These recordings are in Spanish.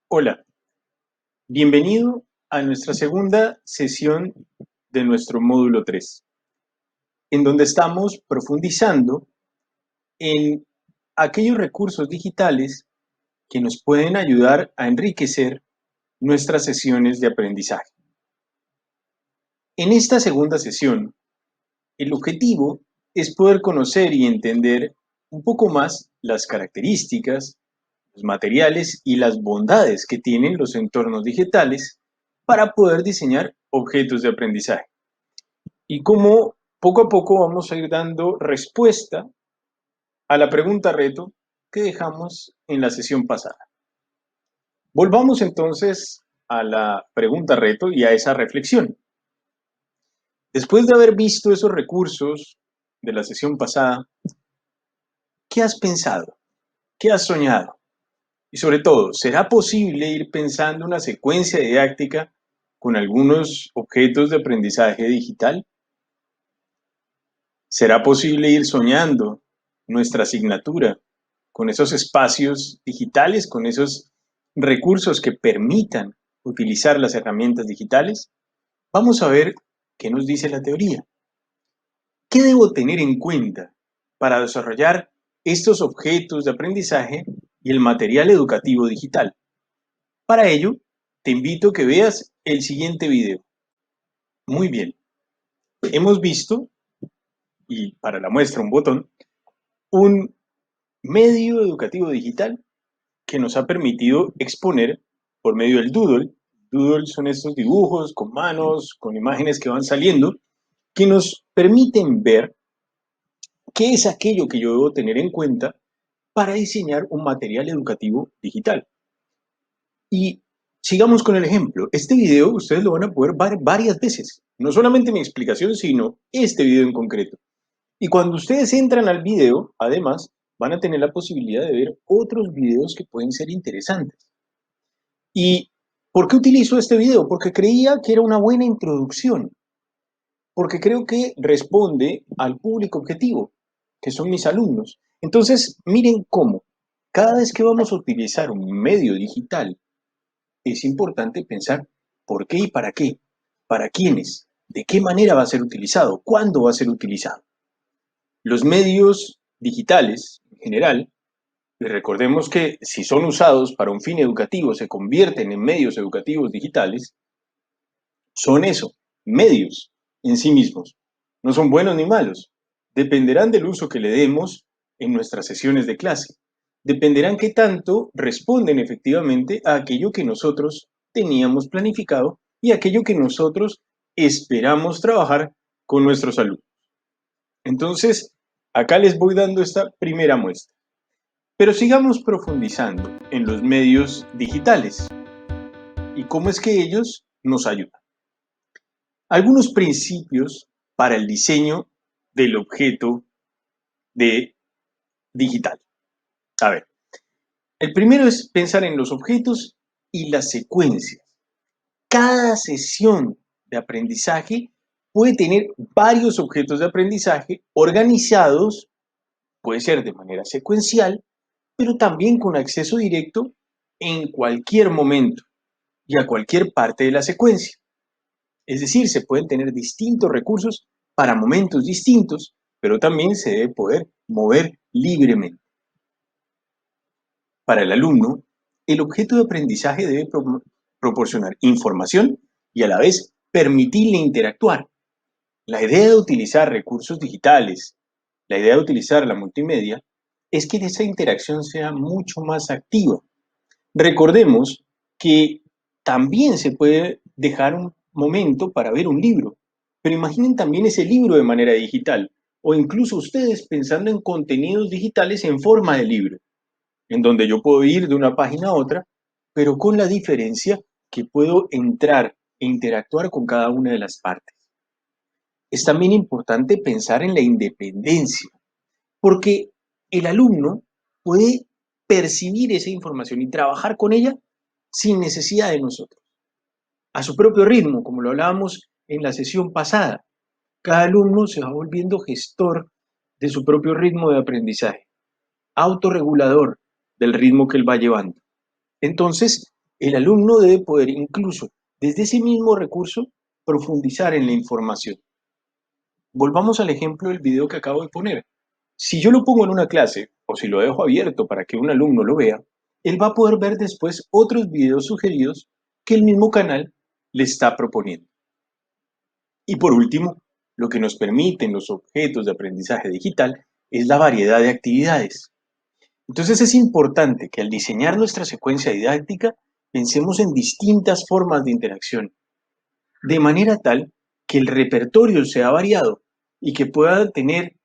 Hola, bienvenido a nuestra segunda sesión de nuestro módulo 3, en donde estamos profundizando en aquellos recursos digitales que nos pueden ayudar a enriquecer nuestras sesiones de aprendizaje. En esta segunda sesión, el objetivo es poder conocer y entender un poco más las características, los materiales y las bondades que tienen los entornos digitales para poder diseñar objetos de aprendizaje. Y cómo poco a poco vamos a ir dando respuesta a la pregunta reto que dejamos en la sesión pasada. Volvamos entonces a la pregunta reto y a esa reflexión. Después de haber visto esos recursos de la sesión pasada, ¿qué has pensado? ¿Qué has soñado? Y sobre todo, ¿será posible ir pensando una secuencia didáctica con algunos objetos de aprendizaje digital? ¿Será posible ir soñando nuestra asignatura con esos espacios digitales, con esos recursos que permitan utilizar las herramientas digitales? Vamos a ver qué nos dice la teoría. ¿Qué debo tener en cuenta para desarrollar estos objetos de aprendizaje y el material educativo digital? Para ello, te invito a que veas el siguiente video. Muy bien, hemos visto, y para la muestra un botón, un medio educativo digital que nos ha permitido exponer por medio del Doodle. Doodle son estos dibujos con manos, con imágenes que van saliendo, que nos permiten ver qué es aquello que yo debo tener en cuenta para diseñar un material educativo digital. Y sigamos con el ejemplo. Este video ustedes lo van a poder ver varias veces. No solamente mi explicación, sino este video en concreto. Y cuando ustedes entran al video, además, van a tener la posibilidad de ver otros videos que pueden ser interesantes. ¿Y por qué utilizo este video? Porque creía que era una buena introducción, porque creo que responde al público objetivo, que son mis alumnos. Entonces, miren cómo, cada vez que vamos a utilizar un medio digital, es importante pensar por qué y para quiénes, de qué manera va a ser utilizado, cuándo va a ser utilizado. Los medios digitales, en general, y recordemos que si son usados para un fin educativo, se convierten en medios educativos digitales, son eso, medios en sí mismos. No son buenos ni malos. Dependerán del uso que le demos en nuestras sesiones de clase. Dependerán qué tanto responden efectivamente a aquello que nosotros teníamos planificado y aquello que nosotros esperamos trabajar con nuestros alumnos. Entonces, acá les voy dando esta primera muestra. Pero sigamos profundizando en los medios digitales y cómo es que ellos nos ayudan. Algunos principios para el diseño del objeto de digital. A ver, el primero es pensar en los objetos y las secuencias. Cada sesión de aprendizaje puede tener varios objetos de aprendizaje organizados, puede ser de manera secuencial, pero también con acceso directo en cualquier momento y a cualquier parte de la secuencia. Es decir, se pueden tener distintos recursos para momentos distintos, pero también se debe poder mover libremente. Para el alumno, el objeto de aprendizaje debe proporcionar información y a la vez permitirle interactuar. La idea de utilizar recursos digitales, la idea de utilizar la multimedia, es que esa interacción sea mucho más activa. Recordemos que también se puede dejar un momento para ver un libro, pero imaginen también ese libro de manera digital o incluso ustedes pensando en contenidos digitales en forma de libro, en donde yo puedo ir de una página a otra, pero con la diferencia que puedo entrar e interactuar con cada una de las partes. Es también importante pensar en la independencia, porque el alumno puede percibir esa información y trabajar con ella sin necesidad de nosotros, a su propio ritmo, como lo hablábamos en la sesión pasada. Cada alumno se va volviendo gestor de su propio ritmo de aprendizaje, autorregulador del ritmo que él va llevando. Entonces, El alumno debe poder incluso desde ese mismo recurso profundizar en la información. Volvamos al ejemplo del video que acabo de poner. Si yo lo pongo en una clase o si lo dejo abierto para que un alumno lo vea, él va a poder ver después otros videos sugeridos que el mismo canal le está proponiendo. Y por último, lo que nos permiten los objetos de aprendizaje digital es la variedad de actividades. Entonces es importante que al diseñar nuestra secuencia didáctica pensemos en distintas formas de interacción, de manera tal que el repertorio sea variado y que pueda tener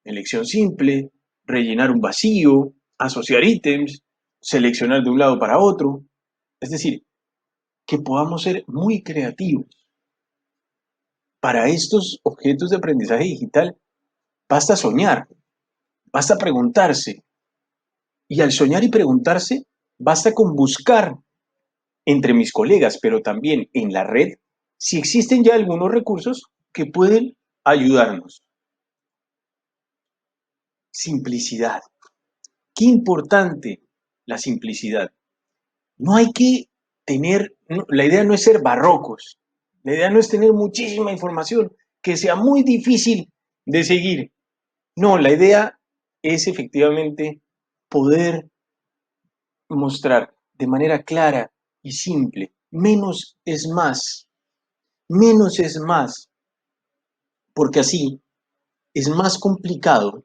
elección simple, rellenar un vacío, asociar ítems, seleccionar de un lado para otro. Es decir, que podamos ser muy creativos. Para estos objetos de aprendizaje digital, basta soñar, basta preguntarse. Y al soñar y preguntarse, basta con buscar entre mis colegas, pero también en la red, si existen ya algunos recursos que pueden ayudarnos. Simplicidad. Qué importante la simplicidad. No hay que tener, la idea no es ser barrocos, la idea no es tener muchísima información que sea muy difícil de seguir. No, la idea es efectivamente poder mostrar de manera clara y simple. Menos es más, porque así es más complicado,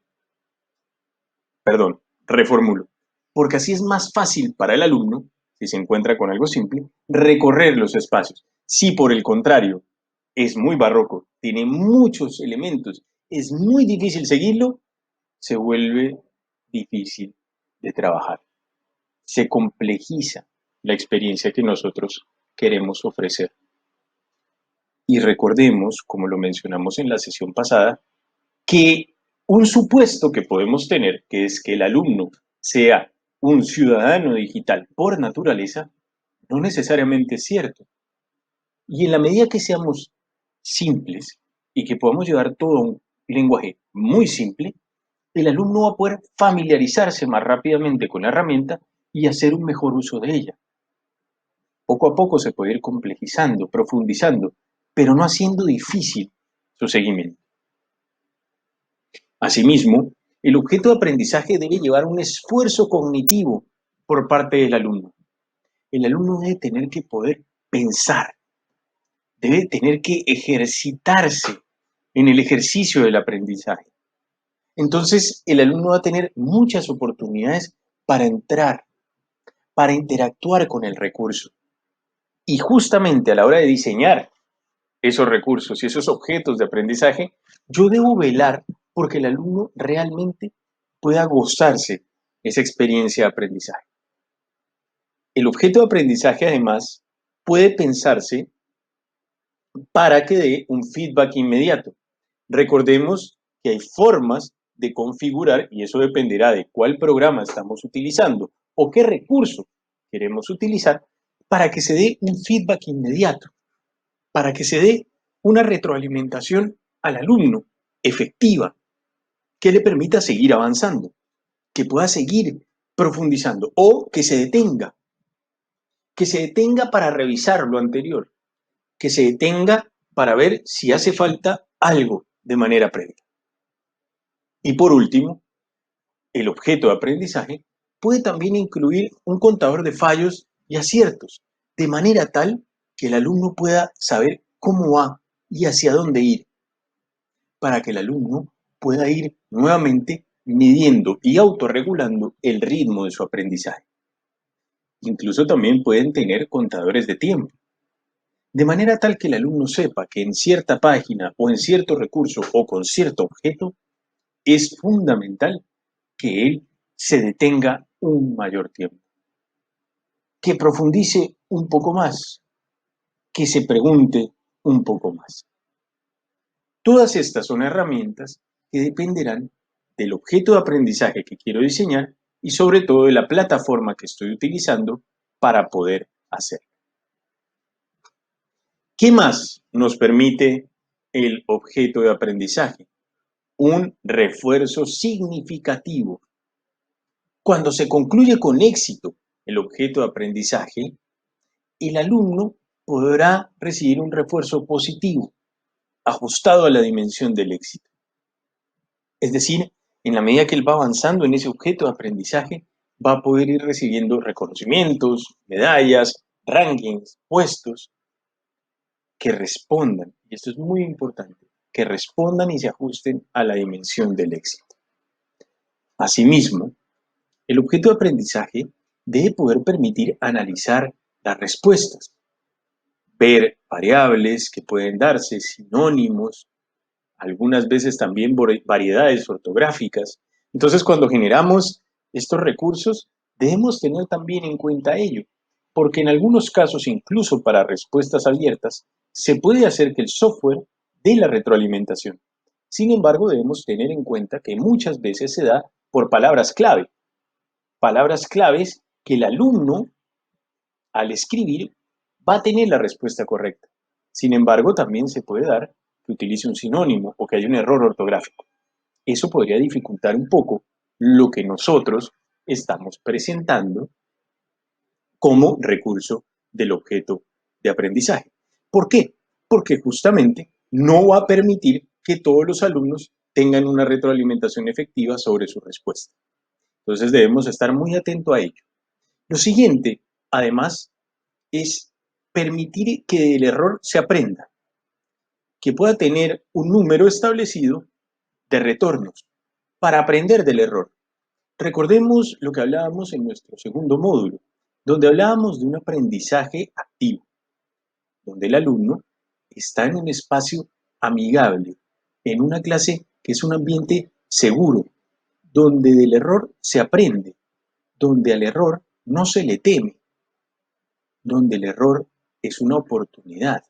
perdón, reformulo, porque así es más fácil para el alumno, si se encuentra con algo simple, recorrer los espacios. Si por el contrario es muy barroco, tiene muchos elementos, es muy difícil seguirlo, se vuelve difícil de trabajar. Se complejiza la experiencia que nosotros queremos ofrecer. Y recordemos, como lo mencionamos en la sesión pasada, que un supuesto que podemos tener, que es que el alumno sea un ciudadano digital por naturaleza, no necesariamente es cierto. Y en la medida que seamos simples y que podamos llevar todo a un lenguaje muy simple, el alumno va a poder familiarizarse más rápidamente con la herramienta y hacer un mejor uso de ella. Poco a poco se puede ir complejizando, profundizando, pero no haciendo difícil su seguimiento. Asimismo, el objeto de aprendizaje debe llevar un esfuerzo cognitivo por parte del alumno. El alumno debe tener que poder pensar, debe tener que ejercitarse en el ejercicio del aprendizaje. Entonces, el alumno va a tener muchas oportunidades para entrar, para interactuar con el recurso. Y justamente a la hora de diseñar esos recursos y esos objetos de aprendizaje, yo debo velar porque el alumno realmente pueda gozarse esa experiencia de aprendizaje. El objeto de aprendizaje, además, puede pensarse para que dé un feedback inmediato. Recordemos que hay formas de configurar, y eso dependerá de cuál programa estamos utilizando o qué recurso queremos utilizar, para que se dé un feedback inmediato, para que se dé una retroalimentación al alumno efectiva, que le permita seguir avanzando, que pueda seguir profundizando o que se detenga para revisar lo anterior, que se detenga para ver si hace falta algo de manera previa. Y por último, el objeto de aprendizaje puede también incluir un contador de fallos y aciertos, de manera tal que el alumno pueda saber cómo va y hacia dónde ir, para que el alumno pueda ir nuevamente midiendo y autorregulando el ritmo de su aprendizaje. Incluso también pueden tener contadores de tiempo, de manera tal que el alumno sepa que en cierta página o en cierto recurso o con cierto objeto es fundamental que él se detenga un mayor tiempo, que profundice un poco más, que se pregunte un poco más. Todas estas son herramientas que dependerán del objeto de aprendizaje que quiero diseñar y sobre todo de la plataforma que estoy utilizando para poder hacerlo. ¿Qué más nos permite el objeto de aprendizaje? Un refuerzo significativo. Cuando se concluye con éxito el objeto de aprendizaje, el alumno podrá recibir un refuerzo positivo, ajustado a la dimensión del éxito. Es decir, en la medida que él va avanzando en ese objeto de aprendizaje, va a poder ir recibiendo reconocimientos, medallas, rankings, puestos que respondan, y esto es muy importante, que respondan y se ajusten a la dimensión del éxito. Asimismo, el objeto de aprendizaje debe poder permitir analizar las respuestas, ver variables que pueden darse, sinónimos, algunas veces también variedades ortográficas. Entonces, cuando generamos estos recursos, debemos tener también en cuenta ello, porque en algunos casos, incluso para respuestas abiertas, se puede hacer que el software dé la retroalimentación. Sin embargo, debemos tener en cuenta que muchas veces se da por palabras claves que el alumno, al escribir, va a tener la respuesta correcta. Sin embargo, también se puede dar que utilice un sinónimo o que haya un error ortográfico. Eso podría dificultar un poco lo que nosotros estamos presentando como recurso del objeto de aprendizaje. ¿Por qué? Porque justamente no va a permitir que todos los alumnos tengan una retroalimentación efectiva sobre su respuesta. Entonces debemos estar muy atentos a ello. Lo siguiente, además, es permitir que del error se aprenda, que pueda tener un número establecido de retornos para aprender del error. Recordemos lo que hablábamos en nuestro segundo módulo, donde hablábamos de un aprendizaje activo, donde el alumno está en un espacio amigable, en una clase que es un ambiente seguro, donde del error se aprende, donde al error no se le teme, donde el error es una oportunidad.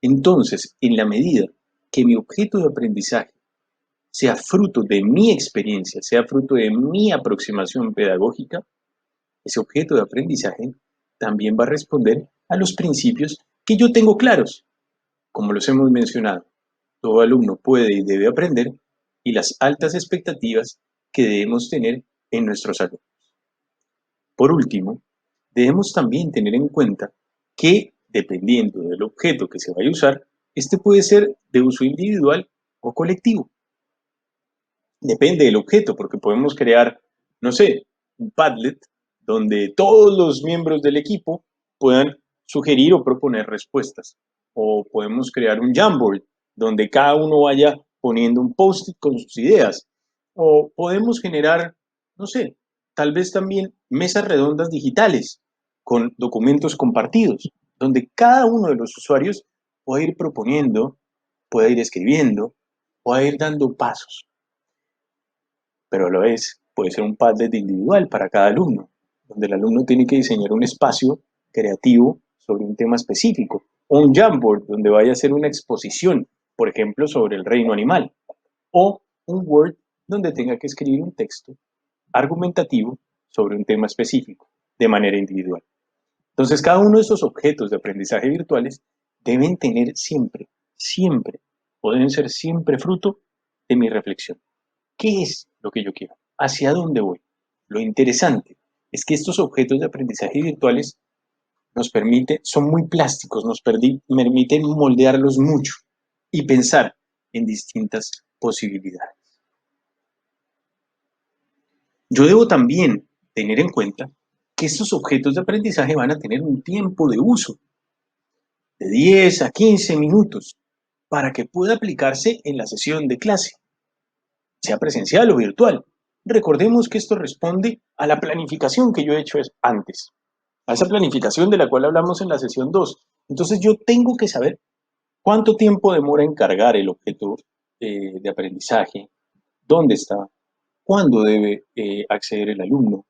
Entonces, en la medida que mi objeto de aprendizaje sea fruto de mi experiencia, sea fruto de mi aproximación pedagógica, ese objeto de aprendizaje también va a responder a los principios que yo tengo claros, como los hemos mencionado. Todo alumno puede y debe aprender y las altas expectativas que debemos tener en nuestros alumnos. Por último, debemos también tener en cuenta que, dependiendo del objeto que se vaya a usar, este puede ser de uso individual o colectivo. Depende del objeto, porque podemos crear, no sé, un Padlet donde todos los miembros del equipo puedan sugerir o proponer respuestas. O podemos crear un Jamboard donde cada uno vaya poniendo un post-it con sus ideas. O podemos generar, no sé, tal vez también mesas redondas digitales con documentos compartidos, donde cada uno de los usuarios pueda ir proponiendo, pueda ir escribiendo, pueda ir dando pasos, pero a la vez puede ser un Padlet individual para cada alumno, donde el alumno tiene que diseñar un espacio creativo sobre un tema específico, o un Jamboard donde vaya a hacer una exposición, por ejemplo, sobre el reino animal, o un Word donde tenga que escribir un texto argumentativo sobre un tema específico, de manera individual. Entonces, cada uno de esos objetos de aprendizaje virtuales deben tener siempre, siempre, o deben ser siempre fruto de mi reflexión. ¿Qué es lo que yo quiero? ¿Hacia dónde voy? Lo interesante es que estos objetos de aprendizaje virtuales son muy plásticos, nos permiten moldearlos mucho y pensar en distintas posibilidades. Yo debo también tener en cuenta que estos objetos de aprendizaje van a tener un tiempo de uso de 10 a 15 minutos para que pueda aplicarse en la sesión de clase, sea presencial o virtual. Recordemos que esto responde a la planificación que yo he hecho antes, a esa planificación de la cual hablamos en la sesión 2. Entonces yo tengo que saber cuánto tiempo demora en cargar el objeto de aprendizaje, dónde está, cuándo debe acceder el alumno,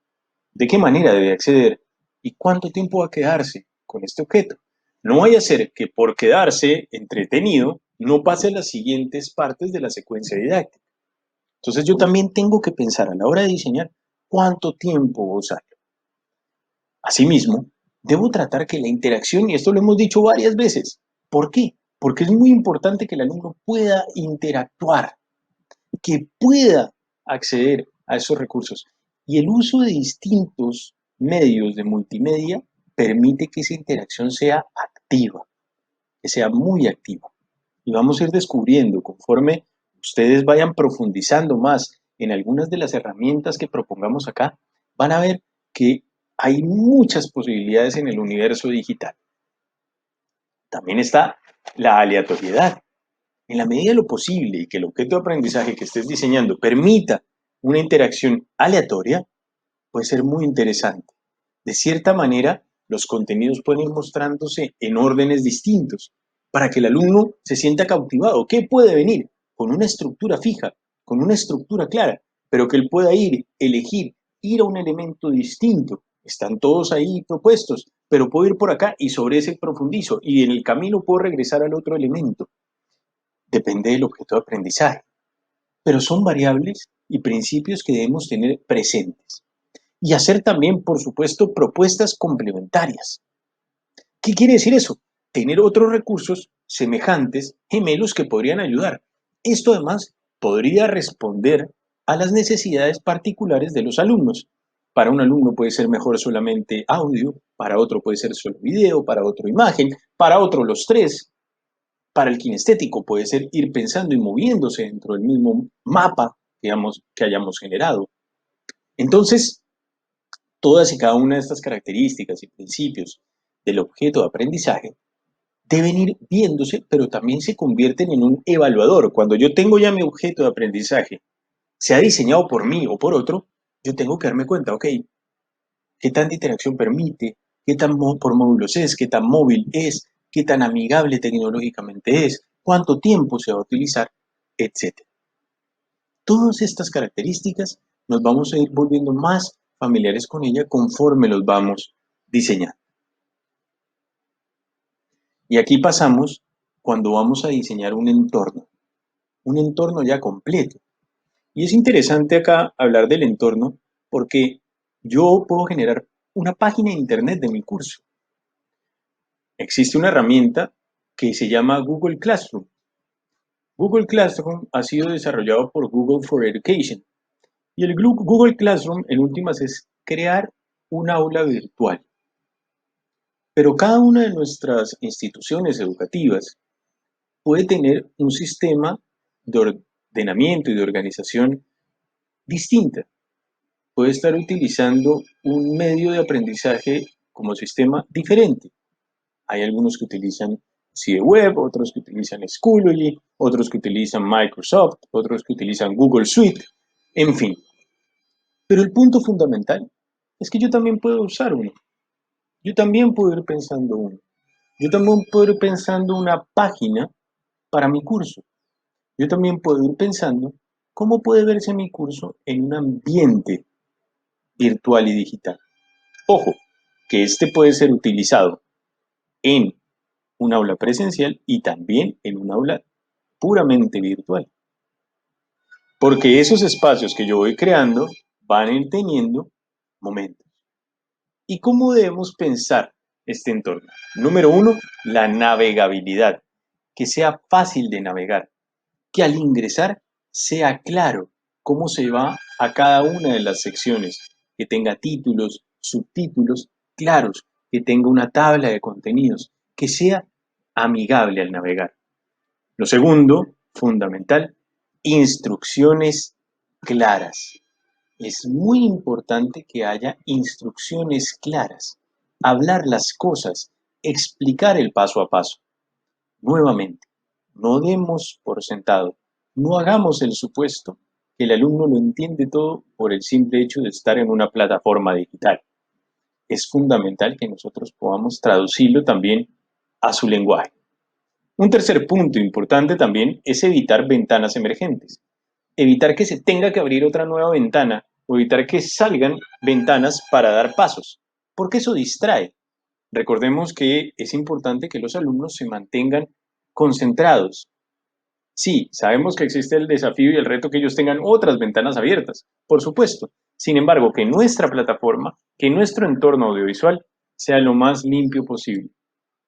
de qué manera debe acceder y cuánto tiempo va a quedarse con este objeto. No vaya a ser que por quedarse entretenido no pase las siguientes partes de la secuencia didáctica. Entonces yo también tengo que pensar a la hora de diseñar cuánto tiempo voy a usarlo. Asimismo, debo tratar que la interacción, y esto lo hemos dicho varias veces, ¿por qué? Porque es muy importante que el alumno pueda interactuar, que pueda acceder a esos recursos. Y el uso de distintos medios de multimedia permite que esa interacción sea activa, que sea muy activa. Y vamos a ir descubriendo conforme ustedes vayan profundizando más en algunas de las herramientas que propongamos acá, van a ver que hay muchas posibilidades en el universo digital. También está la aleatoriedad. En la medida de lo posible y que el objeto de aprendizaje que estés diseñando permita una interacción aleatoria, puede ser muy interesante. De cierta manera, los contenidos pueden ir mostrándose en órdenes distintos para que el alumno se sienta cautivado. ¿Qué puede venir? Con una estructura fija, con una estructura clara, pero que él pueda elegir, ir a un elemento distinto. Están todos ahí propuestos, pero puedo ir por acá y sobre ese profundizo y en el camino puedo regresar al otro elemento. Depende del objeto de aprendizaje, pero son variables y principios que debemos tener presentes. Y hacer también, por supuesto, propuestas complementarias. ¿Qué quiere decir eso? Tener otros recursos semejantes, gemelos que podrían ayudar. Esto además podría responder a las necesidades particulares de los alumnos. Para un alumno puede ser mejor solamente audio, para otro puede ser solo video, para otro imagen, para otro los tres. Para el kinestético puede ser ir pensando y moviéndose dentro del mismo mapa, digamos, que hayamos generado. Entonces, todas y cada una de estas características y principios del objeto de aprendizaje deben ir viéndose, pero también se convierten en un evaluador. Cuando yo tengo ya mi objeto de aprendizaje, sea diseñado por mí o por otro, yo tengo que darme cuenta, ok, qué tanta interacción permite, qué tan por módulos es, qué tan móvil es, qué tan amigable tecnológicamente es, cuánto tiempo se va a utilizar, etcétera. Todas estas características nos vamos a ir volviendo más familiares con ella conforme los vamos diseñando. Y aquí pasamos cuando vamos a diseñar un entorno ya completo. Y es interesante acá hablar del entorno porque yo puedo generar una página de internet de mi curso. Existe una herramienta que se llama Google Classroom. Google Classroom ha sido desarrollado por Google for Education. Y el Google Classroom, en últimas, es crear un aula virtual. Pero cada una de nuestras instituciones educativas puede tener un sistema de ordenamiento y de organización distinta. Puede estar utilizando un medio de aprendizaje como sistema diferente. Hay algunos que utilizan CideWeb, otros que utilizan Schoology, otros que utilizan Microsoft, otros que utilizan Google Suite, en fin. Pero el punto fundamental es que yo también puedo usar uno. Yo también puedo ir pensando uno. Yo también puedo ir pensando una página para mi curso. Yo también puedo ir pensando cómo puede verse mi curso en un ambiente virtual y digital. Ojo, que este puede ser utilizado en un aula presencial y también en un aula puramente virtual. Porque esos espacios que yo voy creando van a ir teniendo momentos. ¿Y cómo debemos pensar este entorno? Número uno, la navegabilidad, que sea fácil de navegar, que al ingresar sea claro cómo se va a cada una de las secciones, que tenga títulos, subtítulos claros, que tenga una tabla de contenidos, que sea amigable al navegar. Lo segundo, fundamental, instrucciones claras. Es muy importante que haya instrucciones claras, hablar las cosas, explicar el paso a paso. Nuevamente, no demos por sentado, no hagamos el supuesto que el alumno lo entiende todo por el simple hecho de estar en una plataforma digital. Es fundamental que nosotros podamos traducirlo también a su lenguaje. Un tercer punto importante también es evitar ventanas emergentes. Evitar que se tenga que abrir otra nueva ventana o evitar que salgan ventanas para dar pasos, porque eso distrae. Recordemos que es importante que los alumnos se mantengan concentrados. Sí, sabemos que existe el desafío y el reto que ellos tengan otras ventanas abiertas, por supuesto. Sin embargo, que nuestra plataforma, que nuestro entorno audiovisual sea lo más limpio posible,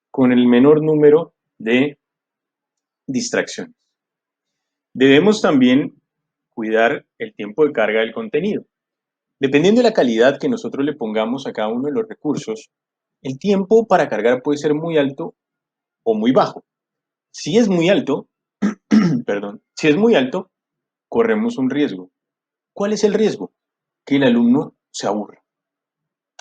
con el menor número de distracciones. Debemos también cuidar el tiempo de carga del contenido. Dependiendo de la calidad que nosotros le pongamos a cada uno de los recursos, El tiempo para cargar puede ser muy alto o muy bajo. Si es muy alto, perdón, si es muy alto, corremos un riesgo. ¿Cuál es el riesgo? Que el alumno se aburra,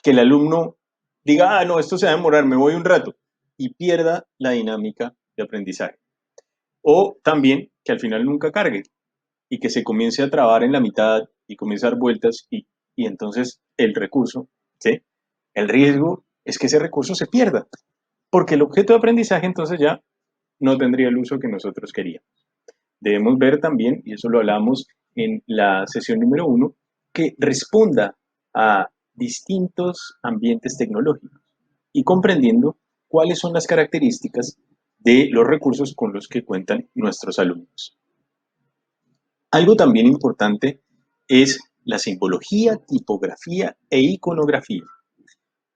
que el alumno diga, no, esto se va a demorar, me voy un rato, y pierda la dinámica de aprendizaje. O también que al final nunca cargue y que se comience a trabar en la mitad y comience a dar vueltas y entonces el recurso, ¿sí? El riesgo es que ese recurso se pierda, porque el objeto de aprendizaje entonces ya no tendría el uso que nosotros queríamos. Debemos ver también, y eso lo hablamos en la sesión número 1, que responda a distintos ambientes tecnológicos y comprendiendo cuáles son las características de los recursos con los que cuentan nuestros alumnos. Algo también importante es la simbología, tipografía e iconografía.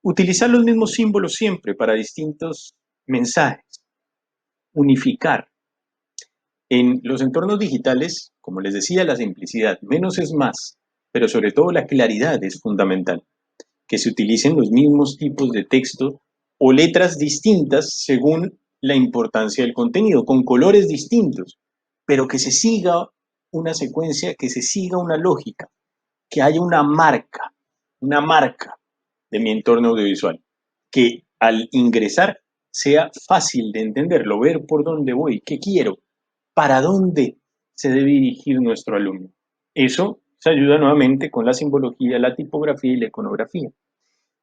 Utilizar los mismos símbolos siempre para distintos mensajes. Unificar. En los entornos digitales, como les decía, la simplicidad, menos es más, pero sobre todo la claridad es fundamental. Que se utilicen los mismos tipos de texto o letras distintas según la importancia del contenido, con colores distintos, pero que se siga una secuencia, que se siga una lógica, que haya una marca de mi entorno audiovisual, que al ingresar sea fácil de entenderlo, ver por dónde voy, qué quiero, para dónde se debe dirigir nuestro alumno. Eso se ayuda nuevamente con la simbología, la tipografía y la iconografía.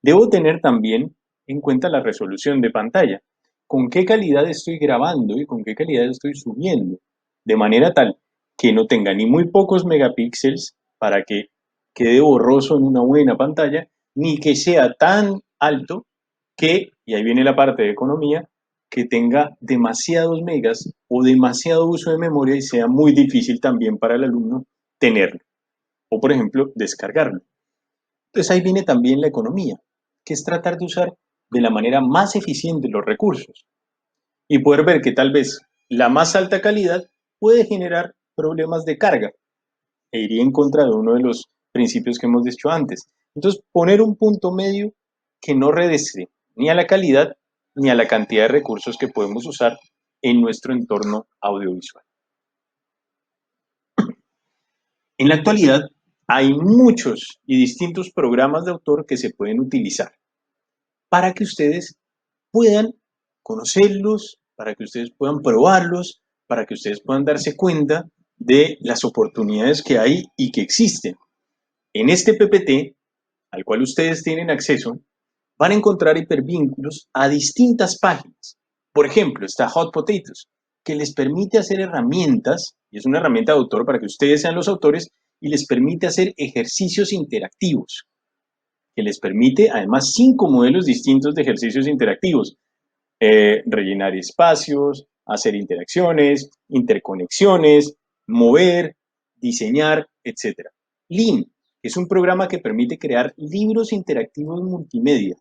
Debo tener también en cuenta la resolución de pantalla. ¿Con qué calidad estoy grabando y con qué calidad estoy subiendo? De manera tal que no tenga ni muy pocos megapíxeles para que quede borroso en una buena pantalla, ni que sea tan alto que, y ahí viene la parte de economía, que tenga demasiados megas o demasiado uso de memoria y sea muy difícil también para el alumno tenerlo. O, por ejemplo, descargarlo. Entonces ahí viene también la economía, que es tratar de usar de la manera más eficiente los recursos y poder ver que tal vez la más alta calidad puede generar problemas de carga e iría en contra de uno de los principios que hemos dicho antes. Entonces, poner un punto medio que no redestre ni a la calidad ni a la cantidad de recursos que podemos usar en nuestro entorno audiovisual. En la actualidad, hay muchos y distintos programas de autor que se pueden utilizar para que ustedes puedan conocerlos, para que ustedes puedan probarlos, para que ustedes puedan darse cuenta de las oportunidades que hay y que existen. En este PPT, al cual ustedes tienen acceso, van a encontrar hipervínculos a distintas páginas. Por ejemplo, está Hot Potatoes, que les permite hacer herramientas, y es una herramienta de autor para que ustedes sean los autores, y les permite hacer ejercicios interactivos, que les permite además 5 modelos distintos de ejercicios interactivos. Rellenar espacios, hacer interacciones, interconexiones, mover, diseñar, etc. LIM, que es un programa que permite crear libros interactivos multimedia,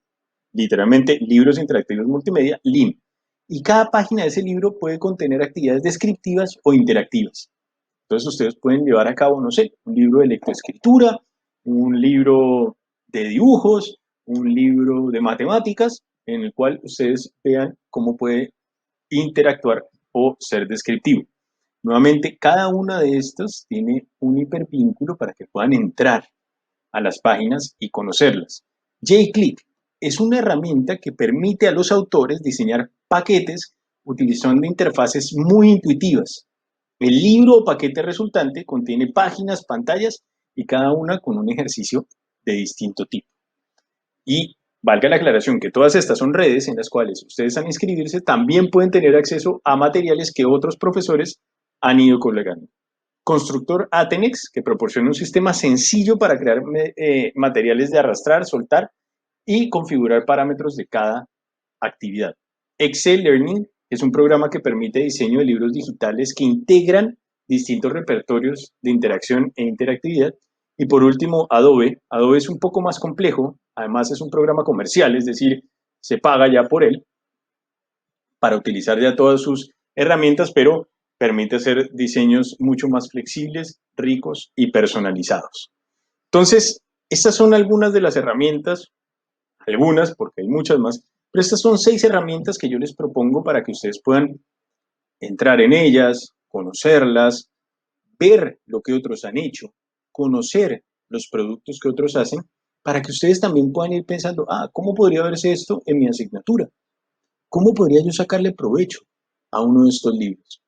literalmente libros interactivos multimedia, LIM. Y cada página de ese libro puede contener actividades descriptivas o interactivas. Entonces ustedes pueden llevar a cabo, no sé, un libro de lectoescritura, un libro de dibujos, un libro de matemáticas, en el cual ustedes vean cómo puede interactuar o ser descriptivo. Nuevamente, cada una de estas tiene un hipervínculo para que puedan entrar a las páginas y conocerlas. JClick es una herramienta que permite a los autores diseñar paquetes utilizando interfaces muy intuitivas. El libro o paquete resultante contiene páginas, pantallas y cada una con un ejercicio de distinto tipo. Y valga la aclaración que todas estas son redes en las cuales ustedes al inscribirse también pueden tener acceso a materiales que otros profesores han ido colgando. Constructor Atenex, que proporciona un sistema sencillo para crear materiales de arrastrar, soltar y configurar parámetros de cada actividad. Excel Learning es un programa que permite diseño de libros digitales que integran distintos repertorios de interacción e interactividad. Y por último, Adobe. Adobe es un poco más complejo, además es un programa comercial, es decir, se paga ya por él para utilizar ya todas sus herramientas, pero permite hacer diseños mucho más flexibles, ricos y personalizados. Entonces, estas son algunas de las herramientas, algunas, porque hay muchas más, pero estas son 6 herramientas que yo les propongo para que ustedes puedan entrar en ellas, conocerlas, ver lo que otros han hecho, conocer los productos que otros hacen, para que ustedes también puedan ir pensando, ¿cómo podría verse esto en mi asignatura? ¿Cómo podría yo sacarle provecho a uno de estos libros?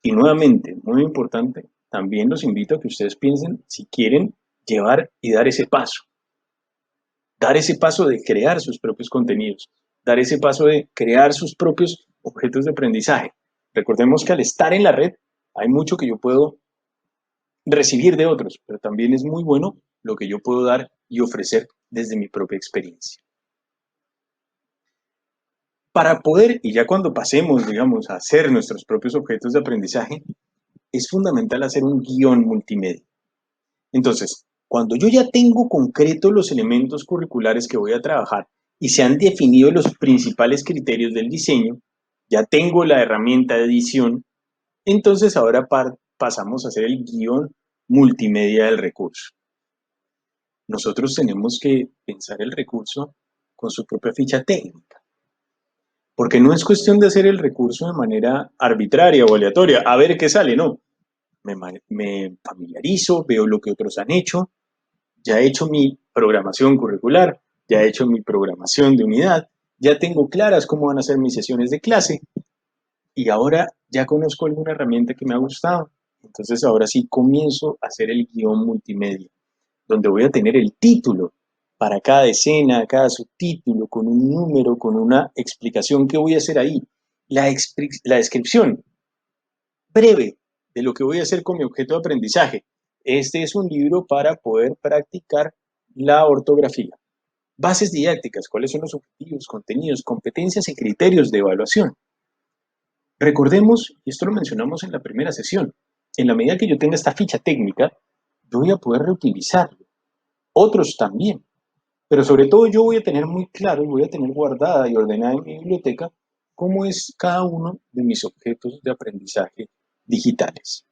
Y nuevamente, muy importante, también los invito a que ustedes piensen si quieren llevar y dar ese paso de crear sus propios contenidos, dar ese paso de crear sus propios objetos de aprendizaje. Recordemos que al estar en la red hay mucho que yo puedo recibir de otros, pero también es muy bueno lo que yo puedo dar y ofrecer desde mi propia experiencia. Para poder, y ya cuando pasemos, digamos, a hacer nuestros propios objetos de aprendizaje, es fundamental hacer un guión multimedia. Entonces, cuando yo ya tengo concretos los elementos curriculares que voy a trabajar y se han definido los principales criterios del diseño, ya tengo la herramienta de edición, entonces ahora pasamos a hacer el guión multimedia del recurso. Nosotros tenemos que pensar el recurso con su propia ficha técnica, porque no es cuestión de hacer el recurso de manera arbitraria o aleatoria, a ver qué sale, no. Me familiarizo, veo lo que otros han hecho, ya he hecho mi programación curricular, ya he hecho mi programación de unidad, ya tengo claras cómo van a ser mis sesiones de clase y ahora ya conozco alguna herramienta que me ha gustado. Entonces ahora sí comienzo a hacer el guión multimedia, donde voy a tener el título para cada escena, cada subtítulo, con un número, con una explicación que voy a hacer ahí. La descripción breve de lo que voy a hacer con mi objeto de aprendizaje. Este es un libro para poder practicar la ortografía. Bases didácticas, cuáles son los objetivos, contenidos, competencias y criterios de evaluación. Recordemos, y esto lo mencionamos en la primera sesión, en la medida que yo tenga esta ficha técnica, yo voy a poder reutilizarlo. Otros también. Pero sobre todo yo voy a tener muy claro y voy a tener guardada y ordenada en mi biblioteca cómo es cada uno de mis objetos de aprendizaje digitales.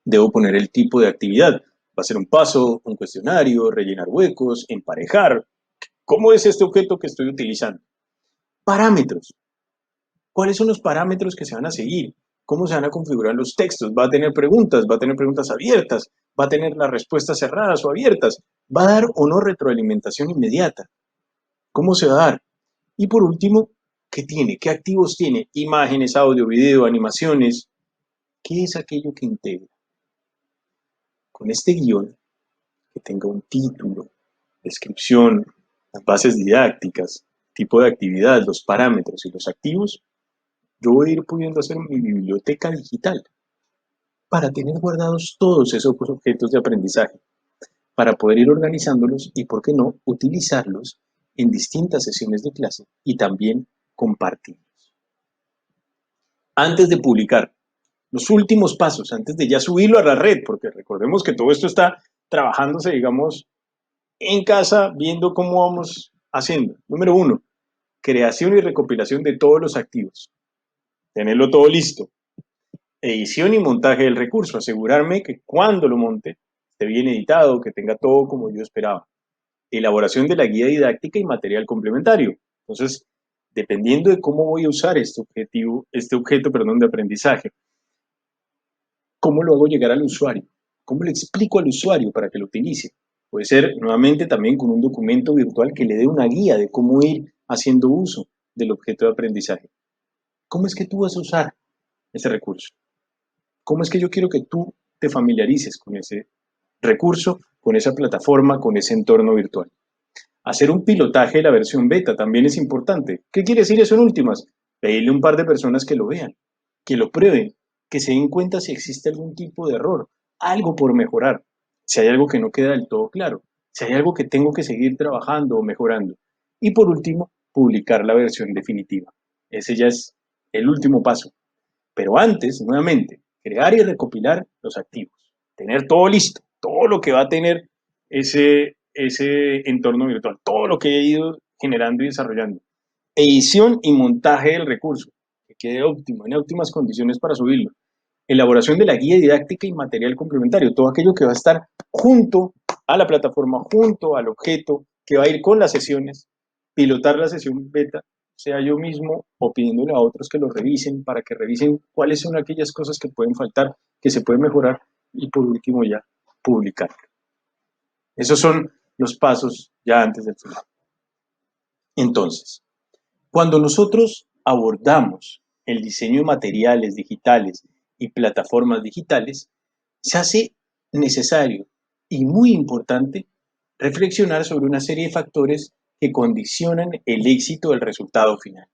Debo poner el tipo de actividad. Va a ser un paso, un cuestionario, rellenar huecos, emparejar. ¿Cómo es este objeto que estoy utilizando? Parámetros. ¿Cuáles son los parámetros que se van a seguir? ¿Cómo se van a configurar los textos? ¿Va a tener preguntas abiertas? ¿Va a tener las respuestas cerradas o abiertas? ¿Va a dar o no retroalimentación inmediata? ¿Cómo se va a dar? Y por último, ¿qué tiene? ¿Qué activos tiene? Imágenes, audio, video, animaciones. ¿Qué es aquello que integra? Con este guión, que tenga un título, descripción, las bases didácticas, tipo de actividad, los parámetros y los activos, yo voy a ir pudiendo hacer mi biblioteca digital para tener guardados todos esos objetos de aprendizaje, para poder ir organizándolos y, por qué no, utilizarlos en distintas sesiones de clase y también compartirlos. Antes de publicar, los últimos pasos, antes de ya subirlo a la red, porque recordemos que todo esto está trabajándose, digamos, en casa, viendo cómo vamos haciendo. Número 1, creación y recopilación de todos los activos. Tenerlo todo listo. Edición y montaje del recurso. Asegurarme que cuando lo monte esté bien editado, que tenga todo como yo esperaba. Elaboración de la guía didáctica y material complementario. Entonces, dependiendo de cómo voy a usar este objeto, de aprendizaje, ¿cómo lo hago llegar al usuario? ¿Cómo le explico al usuario para que lo utilice? Puede ser nuevamente también con un documento virtual que le dé una guía de cómo ir haciendo uso del objeto de aprendizaje. ¿Cómo es que tú vas a usar ese recurso? ¿Cómo es que yo quiero que tú te familiarices con ese recurso, con esa plataforma, con ese entorno virtual? Hacer un pilotaje de la versión beta también es importante. ¿Qué quiere decir eso en últimas? Pedirle a un par de personas que lo vean, que lo prueben, que se den cuenta si existe algún tipo de error, algo por mejorar, si hay algo que no queda del todo claro, si hay algo que tengo que seguir trabajando o mejorando. Y por último, publicar la versión definitiva. Ese ya es el último paso. Pero antes, nuevamente, crear y recopilar los activos. Tener todo listo, todo lo que va a tener ese entorno virtual, todo lo que he ido generando y desarrollando. Edición y montaje del recurso, que quede óptimo, en óptimas condiciones para subirlo. Elaboración de la guía didáctica y material complementario, todo aquello que va a estar junto a la plataforma, junto al objeto que va a ir con las sesiones, pilotar la sesión beta, sea yo mismo o pidiéndole a otros que lo revisen para que revisen cuáles son aquellas cosas que pueden faltar, que se pueden mejorar y por último ya publicar. Esos son los pasos ya antes del final. Entonces, cuando nosotros abordamos el diseño de materiales digitales y plataformas digitales, se hace necesario y muy importante reflexionar sobre una serie de factores que condicionan el éxito del resultado final.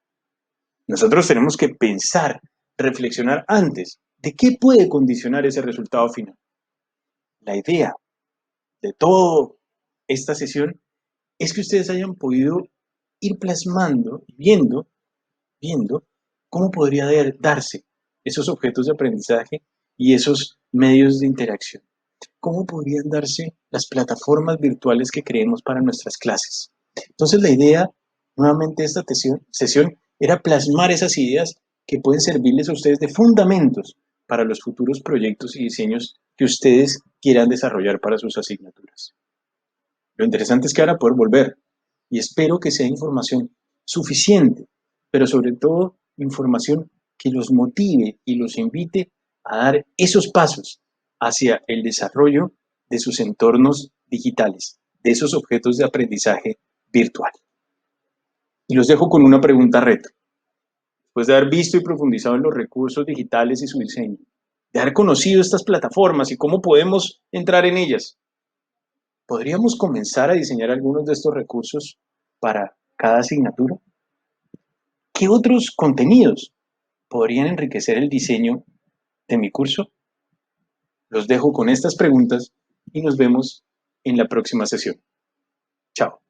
Nosotros tenemos que pensar, reflexionar antes de qué puede condicionar ese resultado final. La idea de toda esta sesión es que ustedes hayan podido ir plasmando, viendo cómo podría darse esos objetos de aprendizaje y esos medios de interacción. ¿Cómo podrían darse las plataformas virtuales que creemos para nuestras clases? Entonces la idea, nuevamente, de esta sesión era plasmar esas ideas que pueden servirles a ustedes de fundamentos para los futuros proyectos y diseños que ustedes quieran desarrollar para sus asignaturas. Lo interesante es que van a poder volver y espero que sea información suficiente, pero sobre todo información que los motive y los invite a dar esos pasos hacia el desarrollo de sus entornos digitales, de esos objetos de aprendizaje virtual. Y los dejo con una pregunta reto. Después de haber visto y profundizado en los recursos digitales y su diseño, de haber conocido estas plataformas y cómo podemos entrar en ellas, ¿podríamos comenzar a diseñar algunos de estos recursos para cada asignatura? ¿Qué otros contenidos podrían enriquecer el diseño de mi curso? Los dejo con estas preguntas y nos vemos en la próxima sesión. Chao.